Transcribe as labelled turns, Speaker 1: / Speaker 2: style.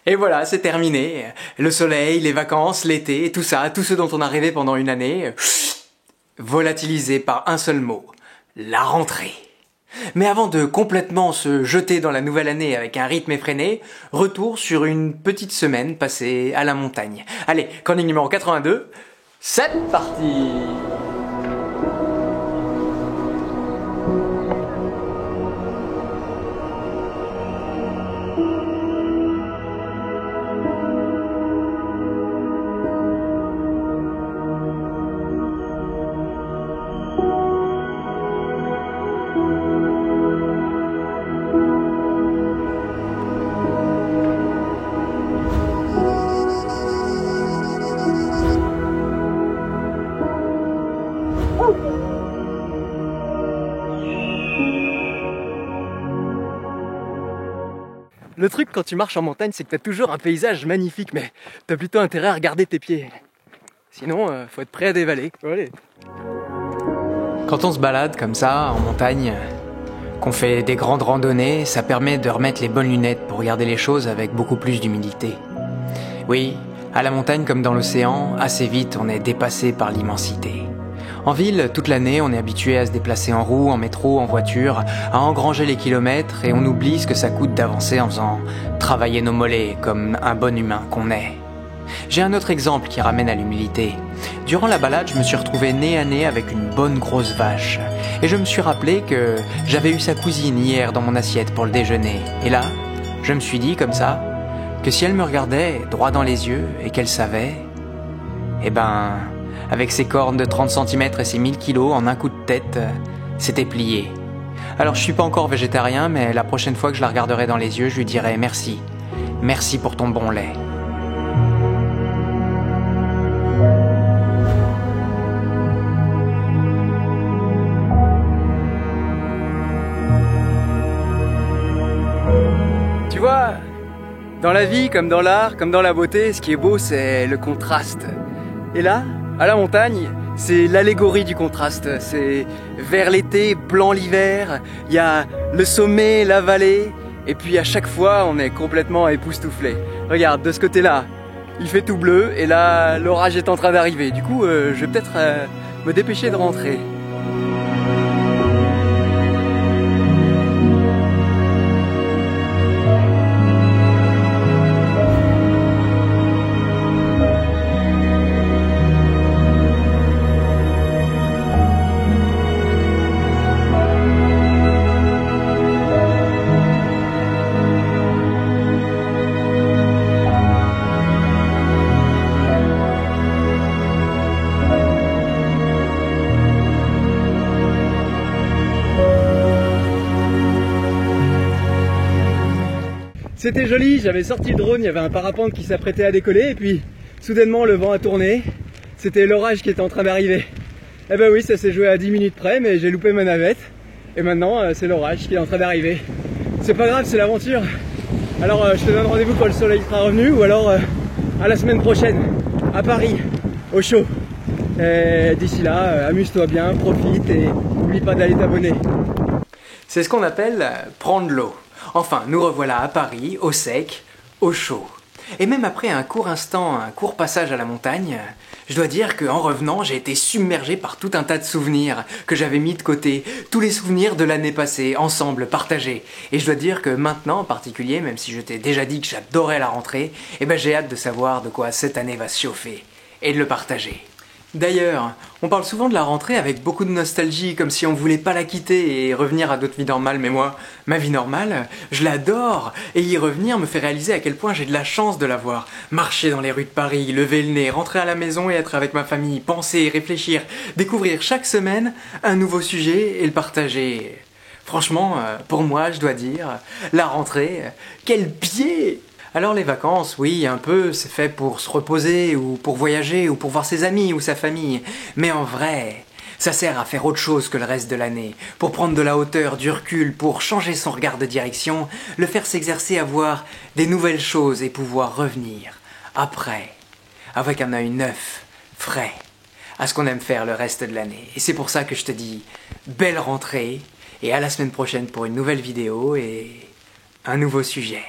Speaker 1: Et voilà, c'est terminé. Le soleil, les vacances, l'été, tout ça, tout ce dont on a rêvé pendant une année, volatilisé par un seul mot, la rentrée. Mais avant de complètement se jeter dans la nouvelle année avec un rythme effréné, retour sur une petite semaine passée à la montagne. Allez, chronique numéro 82, c'est parti! Le truc quand tu marches en montagne, c'est que t'as toujours un paysage magnifique, mais t'as plutôt intérêt à regarder tes pieds. Sinon, faut être prêt à dévaler. Allez. Quand on se balade comme ça, en montagne, qu'on fait des grandes randonnées, ça permet de remettre les bonnes lunettes pour regarder les choses avec beaucoup plus d'humilité. Oui, à la montagne comme dans l'océan, assez vite on est dépassé par l'immensité. En ville, toute l'année, on est habitué à se déplacer en roue, en métro, en voiture, à engranger les kilomètres et on oublie ce que ça coûte d'avancer en faisant travailler nos mollets comme un bon humain qu'on est. J'ai un autre exemple qui ramène à l'humilité. Durant la balade, je me suis retrouvé nez à nez avec une bonne grosse vache. Et je me suis rappelé que j'avais eu sa cousine hier dans mon assiette pour le déjeuner. Et là, je me suis dit comme ça, que si elle me regardait droit dans les yeux et qu'elle savait, avec ses cornes de 30 cm et ses 1000 kilos en un coup de tête, c'était plié. Alors je suis pas encore végétarien, mais la prochaine fois que je la regarderai dans les yeux, je lui dirai merci. Merci pour ton bon lait. Tu vois, dans la vie, comme dans l'art, comme dans la beauté, ce qui est beau, c'est le contraste. Et là, à la montagne, c'est l'allégorie du contraste. C'est vert l'été, blanc l'hiver, il y a le sommet, la vallée, et puis à chaque fois, on est complètement époustouflé. Regarde, de ce côté-là, il fait tout bleu, et là, l'orage est en train d'arriver. Du coup, je vais peut-être me dépêcher de rentrer. C'était joli, j'avais sorti le drone, il y avait un parapente qui s'apprêtait à décoller et puis soudainement le vent a tourné, c'était l'orage qui était en train d'arriver. Eh ben oui, ça s'est joué à 10 minutes près, mais j'ai loupé ma navette et maintenant c'est l'orage qui est en train d'arriver. C'est pas grave, c'est l'aventure. Alors je te donne rendez-vous quand le soleil sera revenu ou alors à la semaine prochaine à Paris, au chaud. D'ici là, amuse-toi bien, profite et n'oublie pas d'aller t'abonner. C'est ce qu'on appelle prendre l'eau. Enfin, nous revoilà à Paris, au sec, au chaud. Et même après un court instant, un court passage à la montagne, je dois dire qu'en revenant, j'ai été submergé par tout un tas de souvenirs que j'avais mis de côté. Tous les souvenirs de l'année passée, ensemble, partagés. Et je dois dire que maintenant, en particulier, même si je t'ai déjà dit que j'adorais la rentrée, j'ai hâte de savoir de quoi cette année va se chauffer. Et de le partager. D'ailleurs, on parle souvent de la rentrée avec beaucoup de nostalgie, comme si on voulait pas la quitter et revenir à d'autres vies normales, mais moi, ma vie normale, je l'adore, et y revenir me fait réaliser à quel point j'ai de la chance de l'avoir. Marcher dans les rues de Paris, lever le nez, rentrer à la maison et être avec ma famille, penser, réfléchir, découvrir chaque semaine un nouveau sujet et le partager. Franchement, pour moi, je dois dire, la rentrée, quel pied! Alors les vacances, oui, un peu, c'est fait pour se reposer, ou pour voyager, ou pour voir ses amis, ou sa famille. Mais en vrai, ça sert à faire autre chose que le reste de l'année. Pour prendre de la hauteur, du recul, pour changer son regard de direction, le faire s'exercer à voir des nouvelles choses et pouvoir revenir, après, avec un œil neuf, frais, à ce qu'on aime faire le reste de l'année. Et c'est pour ça que je te dis, belle rentrée, et à la semaine prochaine pour une nouvelle vidéo et un nouveau sujet.